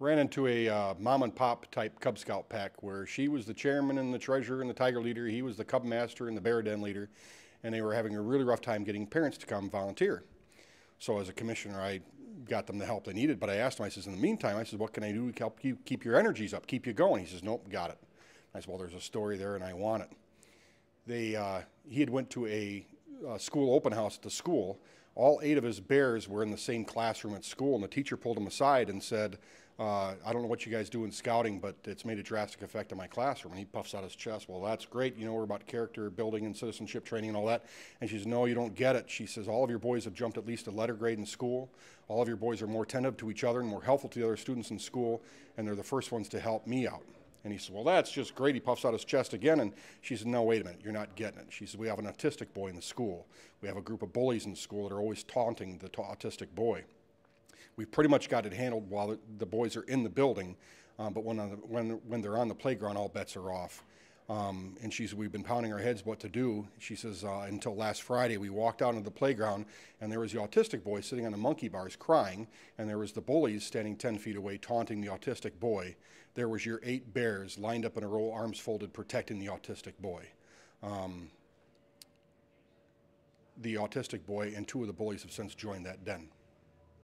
ran into a mom and pop type Cub Scout pack where she was the chairman and the treasurer and the tiger leader. He was the cub master and the bear den leader. And they were having a really rough time getting parents to come volunteer. So as a commissioner, I got them the help they needed. But I asked him, I said, in the meantime, I said, what can I do to help you keep your energies up, keep you going? He says, nope, got it. I said, well, there's a story there and I want it. He had went to a school open house at the school. All 8 of his bears were in the same classroom at school, and the teacher pulled him aside and said, I don't know what you guys do in scouting, but it's made a drastic effect on my classroom. And he puffs out his chest, well, that's great. You know, we're about character building and citizenship training and all that. And she says, no, you don't get it. She says, all of your boys have jumped at least a letter grade in school. All of your boys are more attentive to each other and more helpful to the other students in school, and they're the first ones to help me out. And he said, well, that's just great. He puffs out his chest again, and she said, no, wait a minute, you're not getting it. She said, we have an autistic boy in the school. We have a group of bullies in the school that are always taunting the autistic boy. We've pretty much got it handled while the boys are in the building, but when they're on the playground, all bets are off. And she said, we've been pounding our heads what to do. She says, until last Friday, we walked out into the playground, and there was the autistic boy sitting on the monkey bars crying, and there was the bullies standing 10 feet away taunting the autistic boy. There was your 8 bears lined up in a row, arms folded, protecting the autistic boy. The autistic boy and 2 of the bullies have since joined that den.